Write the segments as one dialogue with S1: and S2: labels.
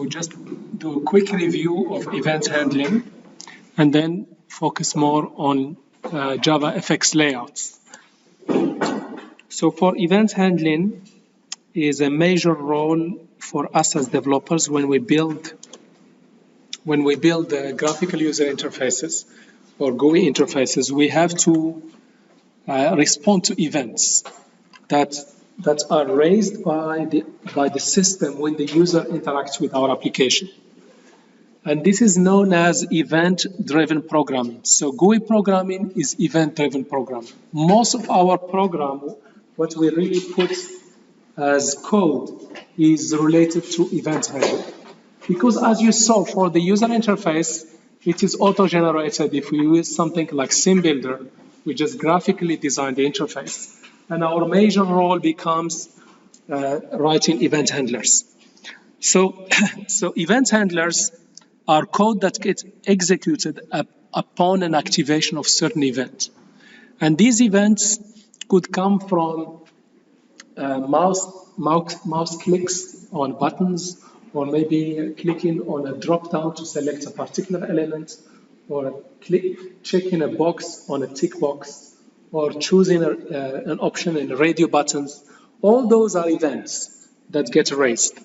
S1: to just do a quick review of event handling and then focus more on JavaFX layouts. So for event handling is a major role for us as developers when we build graphical user interfaces or GUI interfaces. We have to respond to events that are raised by the system when the user interacts with our application. And this is known as event-driven programming. So GUI programming is event-driven programming. Most of our program, what we really put as code is related to event handling. Because as you saw, for the user interface, it is auto-generated. If we use something like SimBuilder, we just graphically design the interface. And our major role becomes writing event handlers. So event handlers are code that gets executed upon an activation of certain event. And these events could come from mouse clicks on buttons, or maybe clicking on a drop-down to select a particular element, or checking a box on a tick box, or choosing an option in the radio buttons. All those are events that get raised.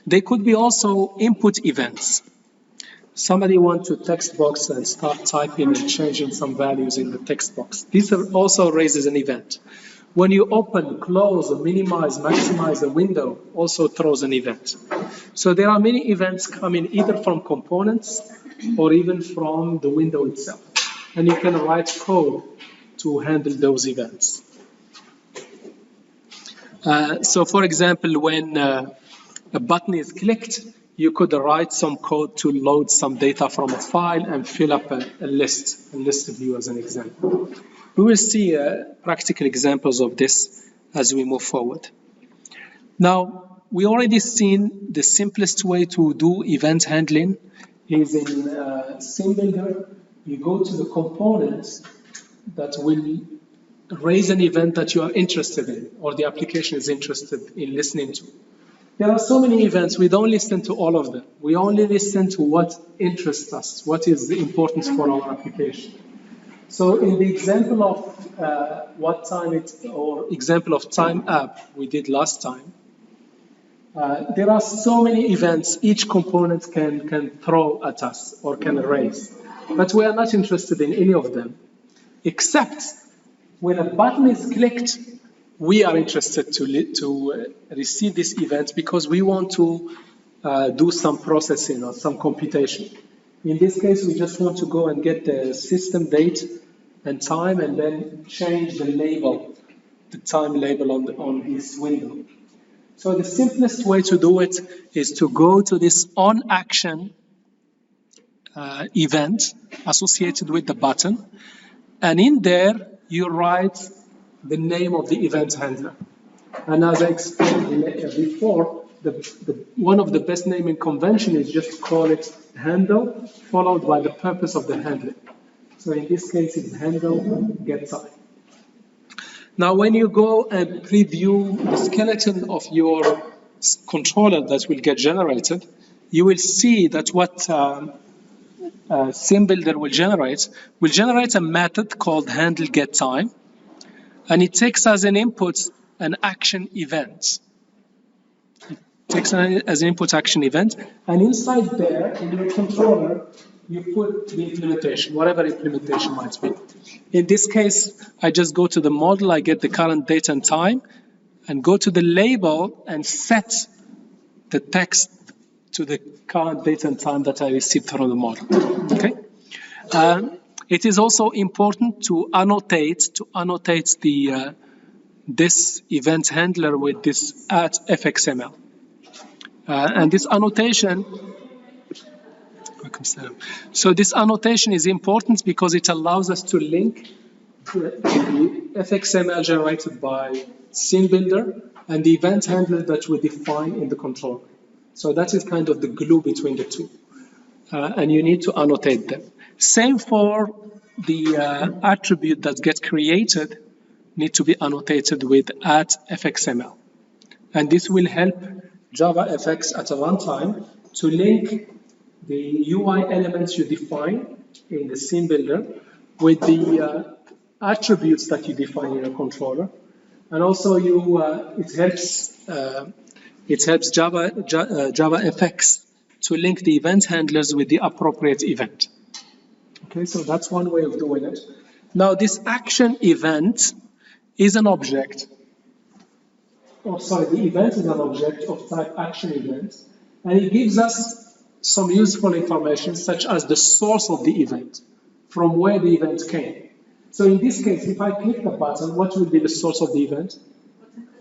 S1: They could be also input events. Somebody wants to text box and start typing and changing some values in the text box. This also raises an event. When you open, close, minimize, maximize a window, also throws an event. So there are many events coming either from components or even from the window itself. And you can write code to handle those events. So for example, when a button is clicked, you could write some code to load some data from a file and fill up a list view as an example. We will see practical examples of this as we move forward. Now, we already seen the simplest way to do event handling is in SimBuilder. You go to the components that will raise an event that you are interested in or the application is interested in listening to. There are so many events, we don't listen to all of them. We only listen to what interests us, what is the importance for our application. So in the example of example of time app we did last time, there are so many events each component can throw at us or can raise. But we are not interested in any of them, except when a button is clicked, we are interested to receive this event because we want to do some processing or some computation. In this case, we just want to go and get the system date and time and then change the label, the time label on this window. So the simplest way to do it is to go to this onAction event associated with the button, and in there you write the name of the event handler. And as I explained before, one of the best naming convention is just call it handle followed by the purpose of the handling. So in this case, it's handle get time. Now, when you go and preview the skeleton of your controller that will get generated, you will see that what SimBuilder will generate a method called handle get time, and it takes as an input an action event. It takes as an input action event, and inside there, in your controller, you put the implementation, whatever implementation might be. In this case, I just go to the model, I get the current date and time, and go to the label and set the text to the current date and time that I received from the model. Okay. It is also important to annotate the this event handler with this @fxml, and this annotation. So this annotation is important because it allows us to link the fxml generated by SimBuilder and the event handler that we define in the controller. So that is kind of the glue between the two, and you need to annotate them. Same for the attribute that gets created need to be annotated with @fxml. And this will help JavaFX at a runtime to link the UI elements you define in the scene builder with the attributes that you define in a controller. And also it helps JavaFX to link the event handlers with the appropriate event. Okay, so that's one way of doing it. Now this action event is an object. Oh, sorry, the event is an object of type action event, and it gives us some useful information such as the source of the event, from where the event came. So in this case, if I click the button, what will be the source of the event?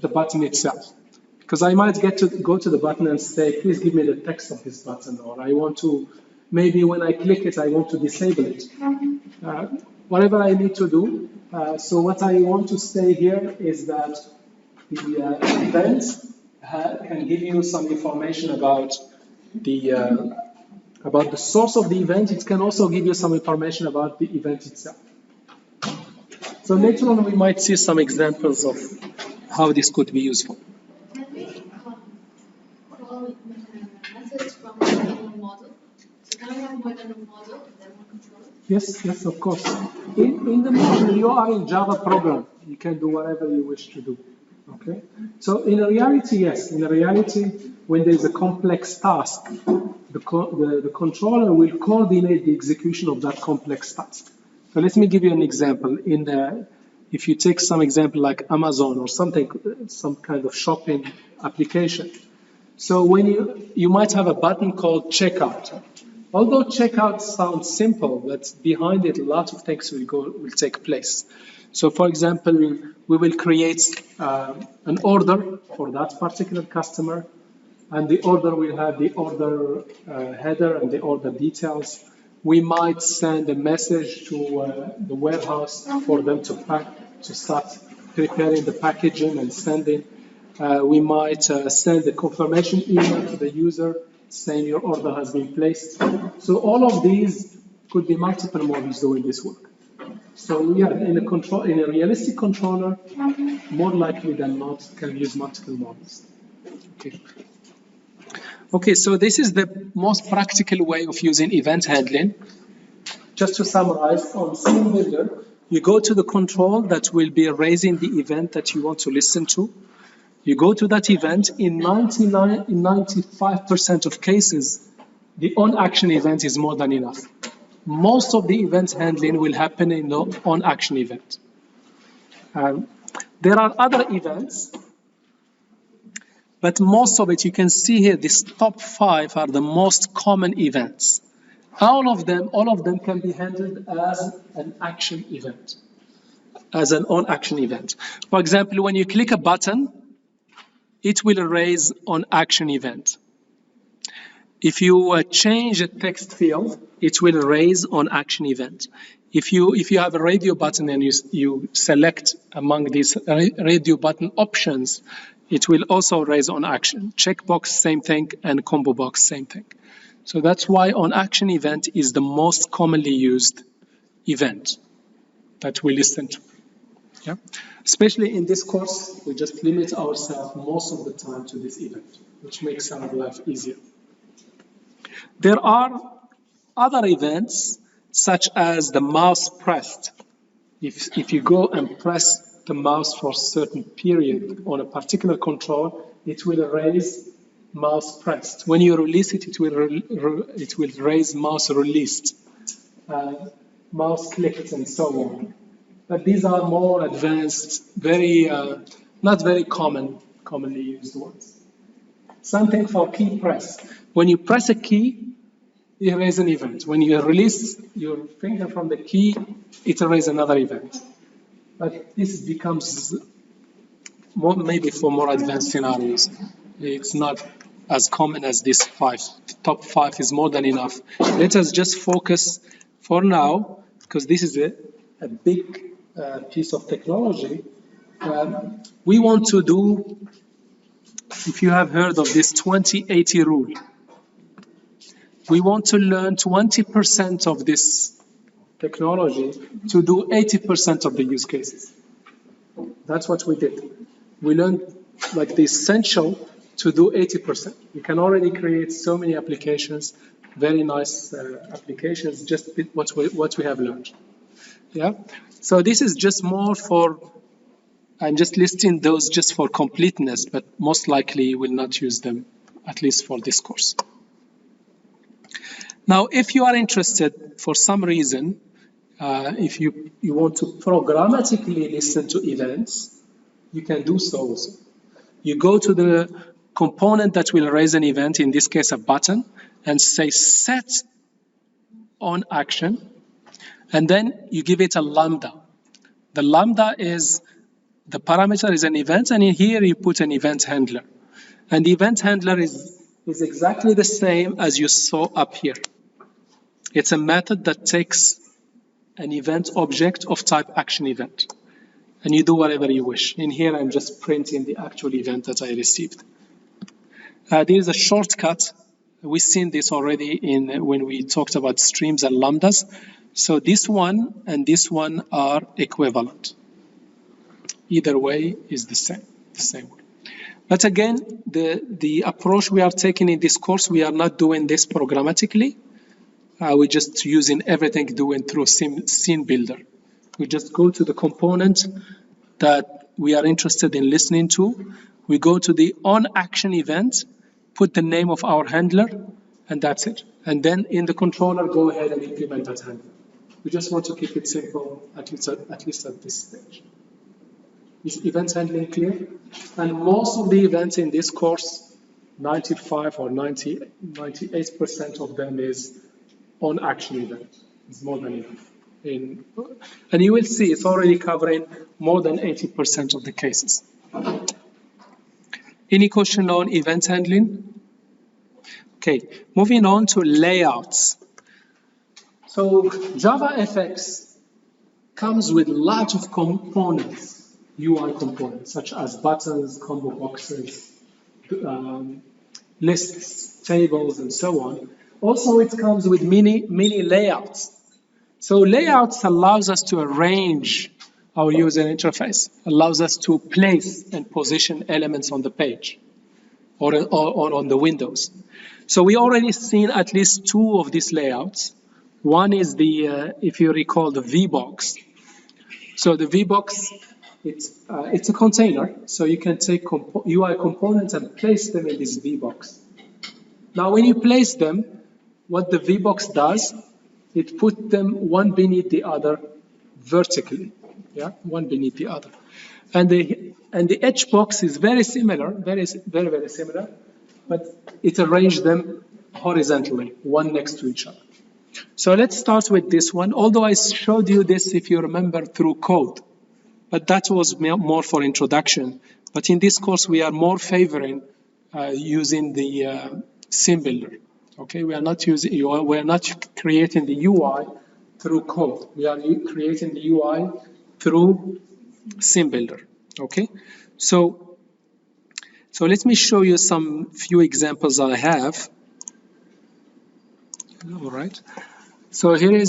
S1: The button itself. Because I might get to go to the button and say, please give me the text of this button, or I want to, maybe when I click it, I want to disable it. Whatever I need to do. So what I want to say here is that the event can give you some information about the source of the event. It can also give you some information about the event itself. So later on, we might see some examples of how this could be useful.
S2: Can we call methods from a model? So can we have more than a model and then one controller?
S1: Yes, of course. In the model, you are in Java program. You can do whatever you wish to do. Okay. So in reality, yes. In reality, when there is a complex task, the controller will coordinate the execution of that complex task. So let me give you an example. If you take some example like Amazon or something, some kind of shopping application. So when you might have a button called checkout. Although checkout sounds simple, but behind it a lot of things will take place. So for example, we will create an order for that particular customer, and the order will have the order header and the order details. We might send a message to the warehouse for them to start preparing the packaging and sending. We might send a confirmation email to the user saying your order has been placed. So all of these could be multiple models doing this work. So yeah, in a realistic controller, more likely than not, can use multiple models. Okay, so this is the most practical way of using event handling. Just to summarize, on Scene Builder, you go to the control that will be raising the event that you want to listen to. You go to that event. In 95% of cases, the on-action event is more than enough. Most of the event handling will happen in the on-action event. There are other events, but most of it, you can see here, these top 5 are the most common events. All of them can be handled as an action event, as an on-action event. For example, when you click a button, it will raise on action event. If you change a text field, it will raise on action event. If you have a radio button and you select among these radio button options, it will also raise on action. Checkbox, same thing, and combo box, same thing. So that's why on action event is the most commonly used event that we listen to. Yeah? Especially in this course, we just limit ourselves most of the time to this event, which makes our life easier. There are other events, such as the mouse pressed. If you go and press the mouse for a certain period on a particular control, it will raise mouse pressed. When you release it, it will raise mouse released, mouse clicked, and so on. But these are more advanced, not very commonly used ones. Something for key press. When you press a key, it raises an event. When you release your finger from the key, it raises another event. But this becomes maybe for more advanced scenarios. It's not as common as this 5. The top 5 is more than enough. Let us just focus for now, because this is a big piece of technology. We want to do, if you have heard of this 20-80 rule, we want to learn 20% of this technology to do 80% of the use cases. That's what we did. We learned like the essential to do 80%. You can already create so many applications, very nice applications, just with what we have learned. Yeah. So this is just more for, I'm just listing those just for completeness, but most likely you will not use them, at least for this course. Now, if you are interested for some reason, if you want to programmatically listen to events, you can do so also. You go to the component that will raise an event, in this case a button, and say set on action, and then you give it a lambda. The lambda is, the parameter is an event, and in here you put an event handler. And the event handler is exactly the same as you saw up here. It's a method that takes an event object of type action event, and you do whatever you wish. In here, I'm just printing the actual event that I received. There is a shortcut. We've seen this already when we talked about streams and lambdas. So this one and this one are equivalent. Either way is the same way. But again, the approach we are taking in this course, we are not doing this programmatically. We're just using everything doing through scene builder. We just go to the component that we are interested in listening to. We go to the on action event, put the name of our handler, and that's it. And then in the controller, go ahead and implement that handler. We just want to keep it simple, at least at this stage. Is event handling clear? And most of the events in this course, 95 or 98% of them is on action event. It's more than enough. And you will see it's already covering more than 80% of the cases. Any question on event handling? Okay, moving on to layouts. So JavaFX comes with lots of components, UI components, such as buttons, combo boxes, lists, tables, and so on. Also, it comes with many layouts. So layouts allows us to arrange our user interface, allows us to place and position elements on the page or on the windows. So we already seen at least two of these layouts. One is the, if you recall, the VBox. So the VBox, it's a container, so you can take UI components and place them in this VBox. Now, when you place them, what the VBox does, it puts them one beneath the other vertically, yeah, one beneath the other. And the H box is very similar, very similar, but it arranged them horizontally, one next to each other. So let's start with this one, although I showed you this, if you remember, through code, but that was more for introduction. But in this course, we are more favoring using the scene builder. Okay, we are not creating the UI through code. We are creating the UI through scene builder. Okay, so let me show you some few examples I have. All right. So here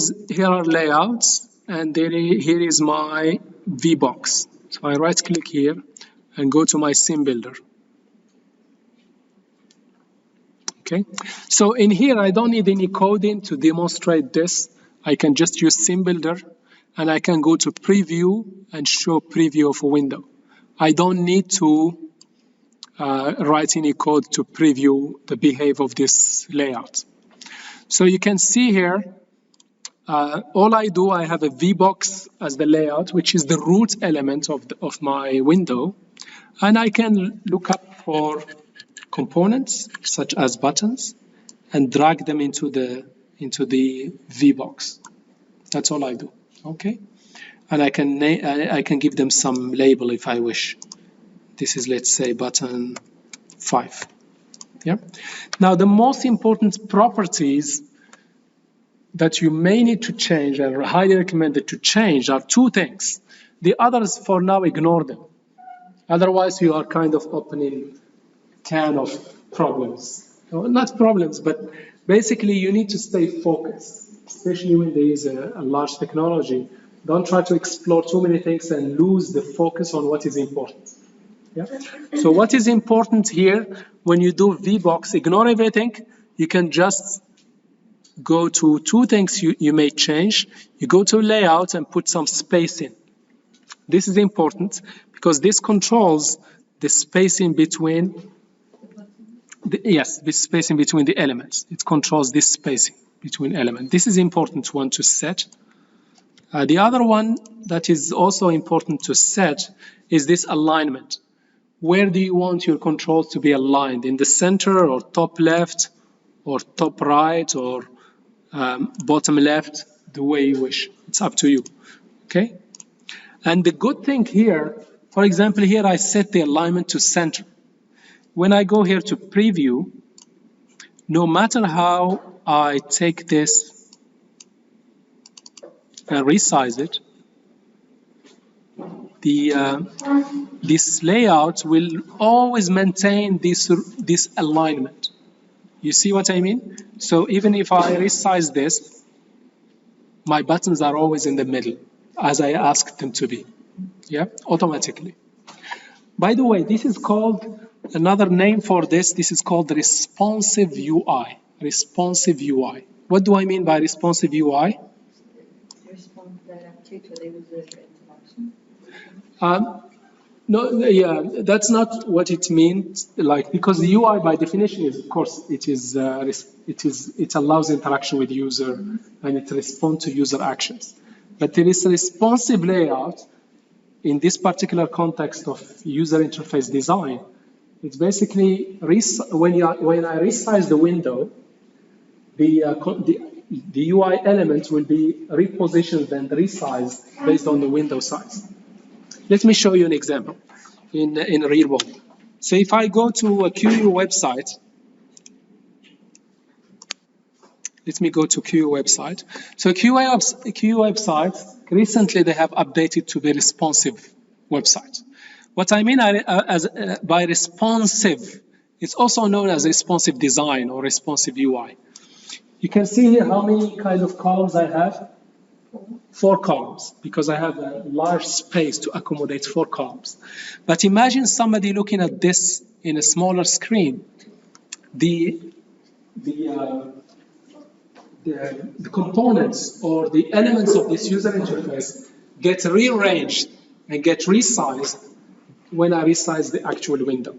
S1: are layouts, and here is my VBox. So I right click here and go to my scene builder. Okay. So in here I don't need any coding to demonstrate this. I can just use scene builder, and I can go to preview and show preview of a window. I don't need to write any code to preview the behavior of this layout. So you can see here, all I do, I have a VBox as the layout, which is the root element of my window. And I can look up for components, such as buttons, and drag them into the VBox. That's all I do, okay? And I can give them some label if I wish. This is, let's say, button 5. Yeah. Now, the most important properties that you may need to change and are highly recommended to change are two things. The others, for now, ignore them. Otherwise, you are kind of opening a can of problems. Not problems, but basically you need to stay focused, especially when there is a large technology. Don't try to explore too many things and lose the focus on what is important. Yeah. So what is important here, when you do VBox, ignore everything. You can just go to two things you may change. You go to layout and put some spacing. This is important because this controls the spacing between the spacing between the elements. It controls this spacing between elements. This is important one to set. The other one that is also important to set is this alignment. Where do you want your controls to be aligned? In the center or top left or top right or bottom left, the way you wish. It's up to you, okay? And the good thing here, for example, here I set the alignment to center. When I go here to preview, no matter how I take this and resize it, this layout will always maintain this alignment. You see what I mean? So even if I resize this, my buttons are always in the middle, as I asked them to be, yeah, automatically. By the way, this is called, another name for this is called responsive UI. Responsive UI. What do I mean by responsive UI?
S3: Respond directly to the user interaction.
S1: No, yeah, that's not what it means. Like, because the UI by definition is, of course, it allows interaction with user and it responds to user actions. But there is a responsive layout in this particular context of user interface design. It's basically when I resize the window, the UI element will be repositioned and resized based on the window size. Let me show you an example in real world. So if I go to a QU website, let me go to QU website. So QU website, recently they have updated to the responsive website. What I mean by responsive, it's also known as responsive design or responsive UI. You can see here how many kind of columns I have. 4 columns, because I have a large space to accommodate 4 columns. But imagine somebody looking at this in a smaller screen. The components or the elements of this user interface get rearranged and get resized when I resize the actual window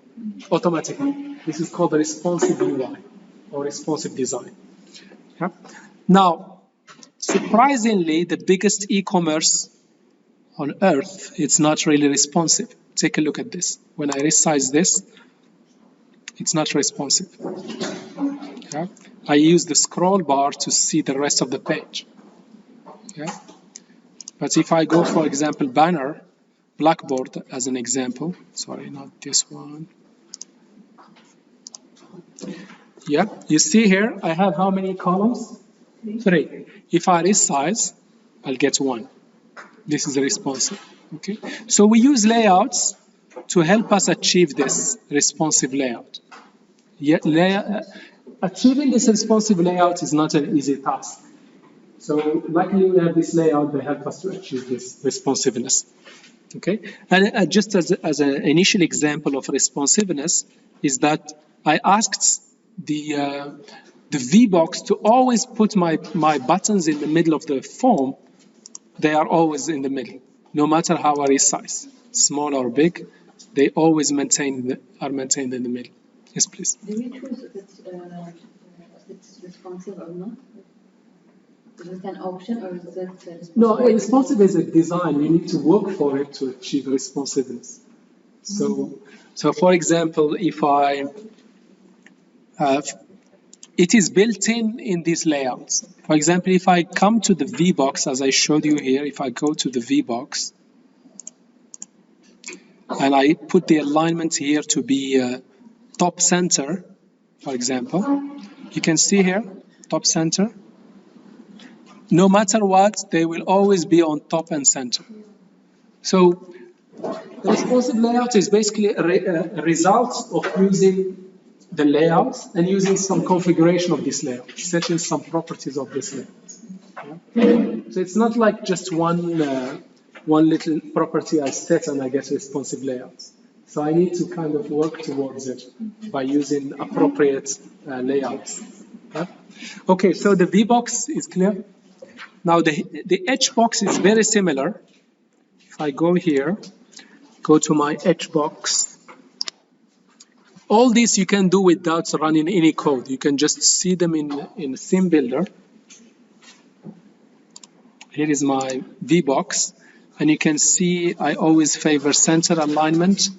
S1: automatically. This is called the responsive UI or responsive design. Yeah? Now, surprisingly, the biggest e-commerce on earth, it's not really responsive. Take a look at this. When I resize this, it's not responsive. Okay? I use the scroll bar to see the rest of the page. Okay? But if I go, for example, banner, Blackboard as an example. Sorry, not this one. Yeah, you see here, I have how many columns? 3. If I resize, I'll get 1. This is responsive. Okay. So we use layouts to help us achieve this responsive layout. Achieving this responsive layout is not an easy task. So luckily we have this layout that helps us to achieve this responsiveness. Okay. And just as an initial example of responsiveness is that I asked the VBox to always put my buttons in the middle of the form. They are always in the middle, no matter how I resize, small or big. They always are maintained in the middle. Yes, please.
S3: Do you choose if it's responsive or not? Is it an option or is it responsive?
S1: No, responsive is a design. You need to work for it to achieve responsiveness. So for example, if I it is built in these layouts. For example, if I come to the VBox, as I showed you here, if I go to the VBox, and I put the alignment here to be top center, for example, you can see here, top center. No matter what, they will always be on top and center. So the responsive layout is basically a result of using the layouts and using some configuration of this layout, setting some properties of this layout. Yeah? So it's not like just one little property I set and I get responsive layouts. So I need to kind of work towards it by using appropriate layouts. Yeah? Okay, so the VBox is clear. Now the HBox is very similar. If I go here, go to my HBox. All this you can do without running any code. You can just see them in Sim Builder. Here is my VBox. And you can see I always favor center alignment.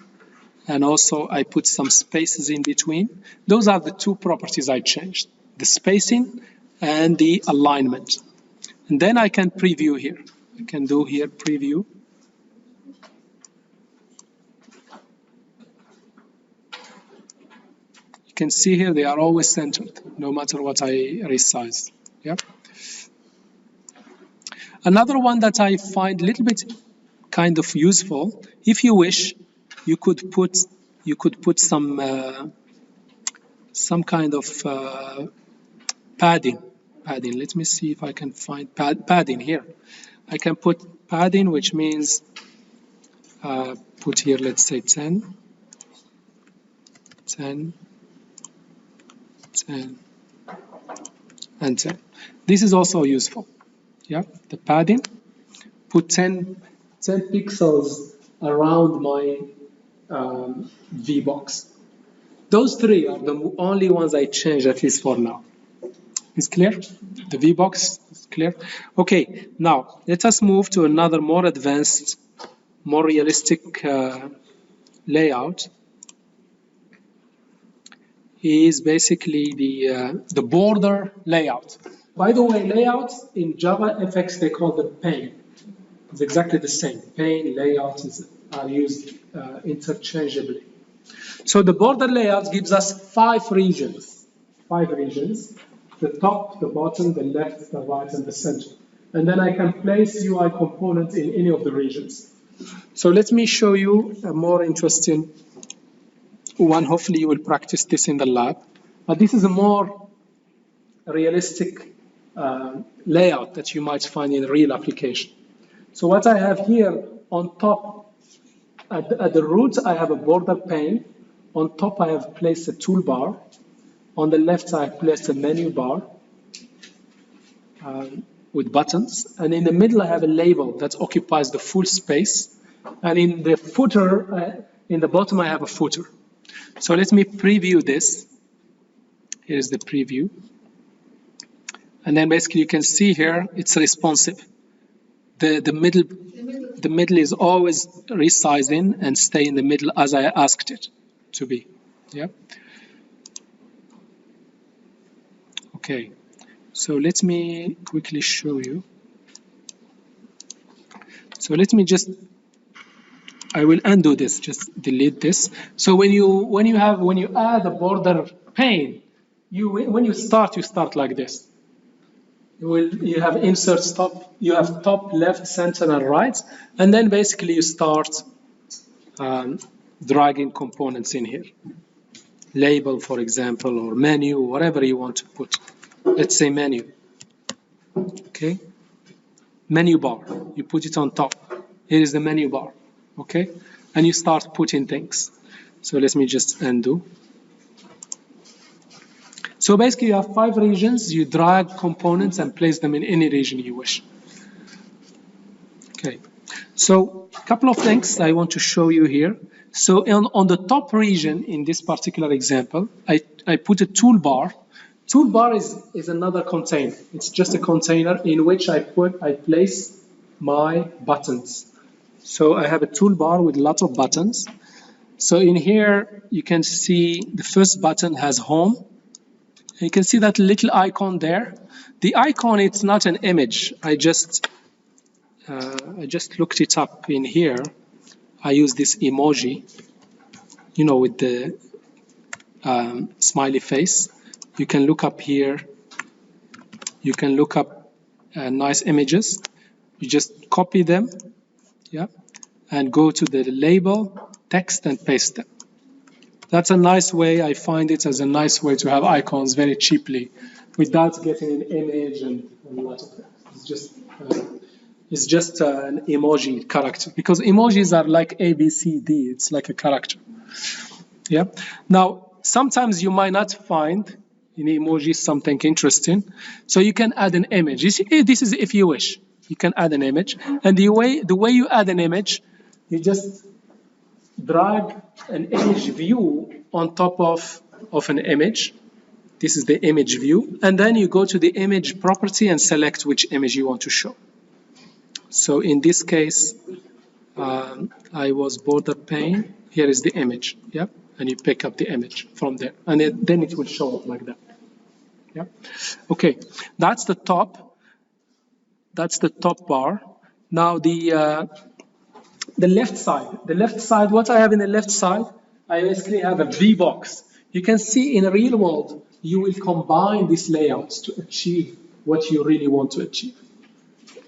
S1: And also I put some spaces in between. Those are the two properties I changed, the spacing and the alignment. And then I can preview here. I can do here preview. You can see here they are always centered, no matter what I resize. Yeah. Another one that I find a little bit kind of useful, if you wish, you could put some kind of padding. Let me see if I can find padding here. I can put padding, which means put here, let's say 10, 10, 10, and 10. This is also useful. Yeah, the padding. Put 10 pixels around my VBox. Those three are the only ones I changed, at least for now. Is clear? The VBox is clear? Okay, now let us move to another more advanced, more realistic layout. Is basically the border layout. By the way, layouts in JavaFX, they call them pane. It's exactly the same. Pane, layout are used interchangeably. So the border layout gives us 5 regions. 5 regions. The top, the bottom, the left, the right, and the center. And then I can place UI components in any of the regions. So let me show you a more interesting one. Hopefully you will practice this in the lab. But this is a more realistic layout that you might find in a real application. So what I have here on top, at the root, I have a border pane. On top, I have placed a toolbar. On the left, I have placed a menu bar with buttons. And in the middle, I have a label that occupies the full space. And in the footer, in the bottom, I have a footer. So let me preview this. Here's the preview. And then basically you can see here, it's responsive. The middle is always resizing and stay in the middle as I asked it to be. Yeah. Okay. So let me quickly show you. So let me just, I will undo this, just delete this. So when you add a border pane, when you start like this. You have insert top, you have top, left, center, and right, and then basically you start dragging components in here. Label, for example, or menu, whatever you want to put. Let's say menu. Okay. Menu bar. You put it on top. Here is the menu bar. Okay. And you start putting things. So let me just undo. So basically you have 5 regions, you drag components and place them in any region you wish. Okay, so a couple of things I want to show you here. So on the top region in this particular example, I put a toolbar. Toolbar is another container. It's just a container in which I place my buttons. So I have a toolbar with lots of buttons. So in here you can see the first button has home. You can see that little icon there. The icon, it's not an image. I just looked it up in here. I use this emoji, you know, with the smiley face. You can look up here. You can look up nice images. You just copy them, yeah, and go to the label, text, and paste them. That's a nice way, I find it as a nice way to have icons very cheaply without getting an image and a lot of things. It's just is just an emoji character, because emojis are like A, B, C, D. It's like a character. Yeah. Now, sometimes you might not find in emoji something interesting, so you can add an image. You see, this is if you wish. You can add an image, and the way you add an image, you just drag an image view on top of an image. This is the image view, and then you go to the image property and select which image you want to show. So in this case, I was border pane. Here is the image, yeah, and you pick up the image from there, and then it will show up like that. Yeah. Okay, that's the top. That's the top bar. Now the left side. The left side. What I have in the left side, I basically have a V box. You can see in the real world, you will combine these layouts to achieve what you really want to achieve.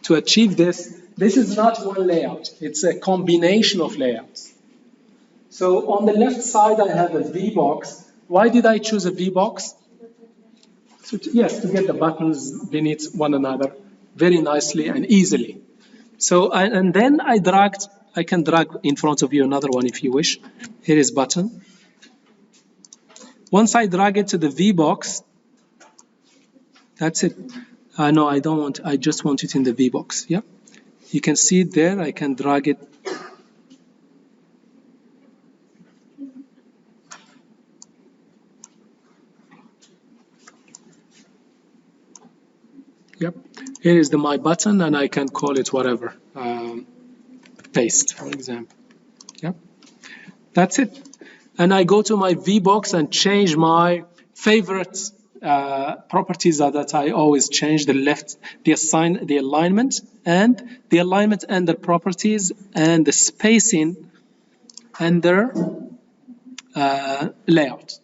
S1: To achieve this is not one layout. It's a combination of layouts. So on the left side, I have a V box. Why did I choose a V box? So yes, to get the buttons beneath one another very nicely and easily. So, and then I can drag in front of you another one if you wish. Here is button. Once I drag it to the V box, that's it. No, I don't want, I just want it in the V box, yeah? You can see it there, I can drag it. Yep, here is the my button, and I can call it whatever, paste, for example. Yep, that's it. And I go to my VBox and change my favorite properties that I always change: the left, the alignment, and the properties, and the spacing, and their layout.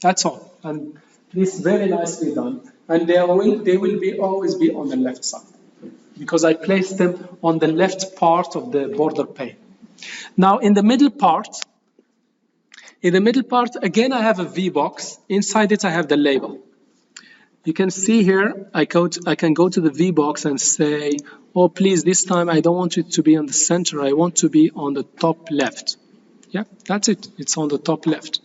S1: That's all. And this is very nicely done. And they will always be on the left side, because I placed them on the left part of the border pane. Now in the middle part, again I have a V box. Inside it I have the label. You can see here I can go to the V box and say, oh please, this time I don't want it to be on the center, I want to be on the top left. Yeah, that's it. It's on the top left.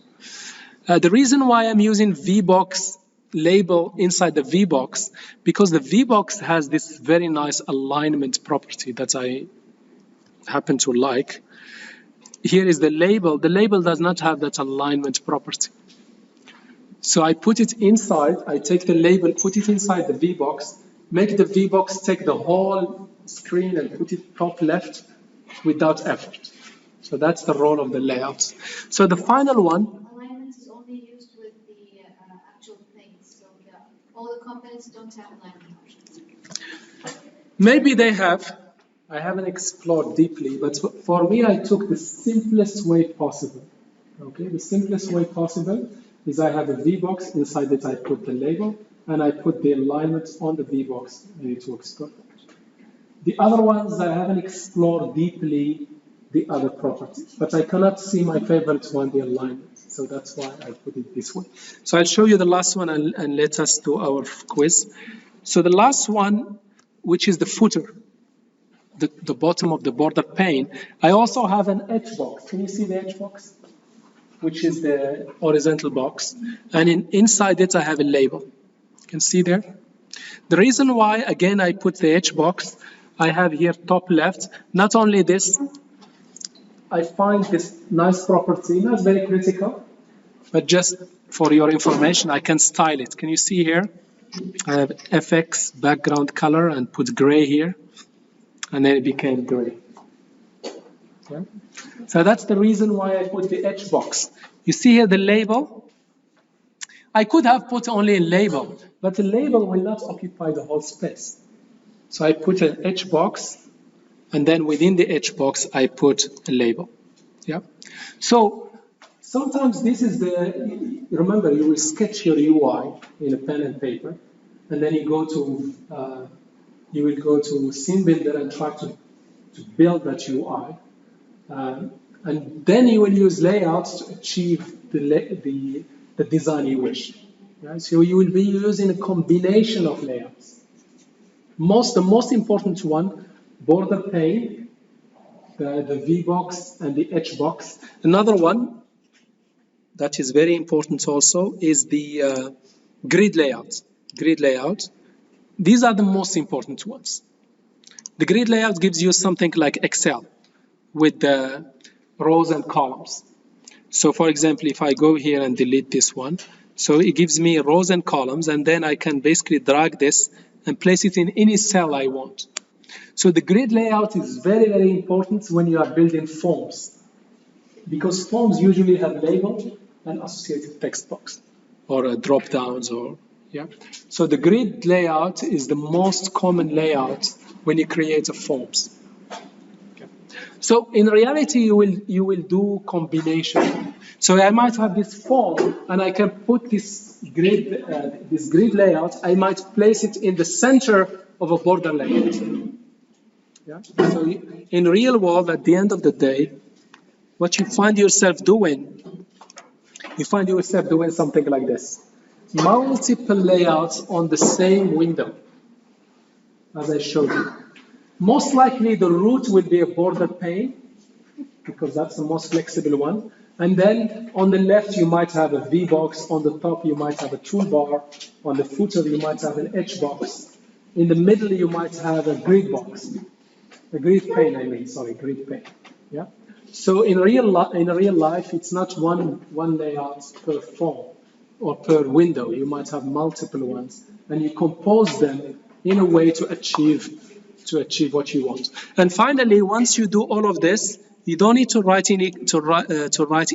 S1: The reason why I'm using VBox label inside the VBox, because the VBox has this very nice alignment property that I happen to like. Here is the label. The label does not have that alignment property. So I put it inside, I take the label, put it inside the VBox, make the VBox take the whole screen and put it top left without effort. So that's the role of the layouts. So the final one,
S2: alignment is only used with the actual things. So all the components don't have alignment options.
S1: Maybe they have. I haven't explored deeply, but for me, I took the simplest way possible. Okay, the simplest way possible is I have a VBox. Inside it, I put the label, and I put the alignment on the VBox, and it works perfect. The other ones, I haven't explored deeply the other properties, but I cannot see my favorite one, the alignment. So that's why I put it this way. So I'll show you the last one and let us do our quiz. So the last one, which is the footer, the bottom of the border pane, I also have an edge box. Can you see the edge box? Which is the horizontal box. And inside it, I have a label. You can see there. The reason why, again, I put the edge box, I have here top left. Not only this, I find this nice property, not very critical, but just for your information, I can style it. Can you see here? I have FX background color and put gray here, and then it became gray. Yeah. So that's the reason why I put the edge box. You see here the label? I could have put only a label, but the label will not occupy the whole space. So I put an edge box, and then within the edge box, I put a label. Yeah. So sometimes this is remember, you will sketch your UI in a pen and paper, and then you will go to Scene Builder and try to build that UI. And then you will use layouts to achieve the design you wish. Right? So you will be using a combination of layouts. The most important one border pane, the V box and the H box. Another one that is very important also is the grid layout. Grid layout. These are the most important ones. The grid layout gives you something like Excel with the rows and columns. So for example, if I go here and delete this one, so it gives me rows and columns, and then I can basically drag this and place it in any cell I want. So the grid layout is very, very important when you are building forms, because forms usually have label and associated text box or drop downs or yeah. So the grid layout is the most common layout when you create a forms. Okay. So in reality, you will do combination. So I might have this form, and I can put this grid layout. I might place it in the center of a border layout. Yeah. So in real world, at the end of the day, what you find yourself doing, something like this. Multiple layouts on the same window, as I showed you. Most likely the root will be a border pane, because that's the most flexible one. And then on the left, you might have a V box. On the top, you might have a toolbar. On the footer, you might have an H box. In the middle, you might have a grid box. A grid pane, grid pane. Yeah. So in real life, it's not one layout per form or per window. You might have multiple ones, and you compose them in a way to achieve what you want. And finally, once you do all of this, you don't need to write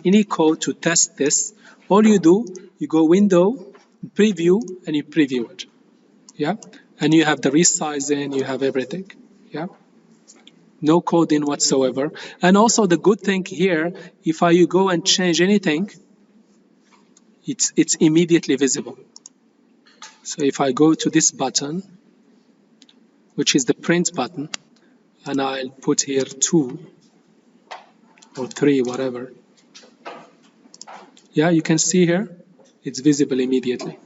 S1: any code to test this. All you do, you go Window, Preview, and you preview it. Yeah, and you have the resizing, you have everything. Yeah. No coding whatsoever. And also the good thing here, if you go and change anything, it's immediately visible. So if I go to this button, which is the print button, and I'll put here 2 or 3, whatever. Yeah, you can see here, it's visible immediately.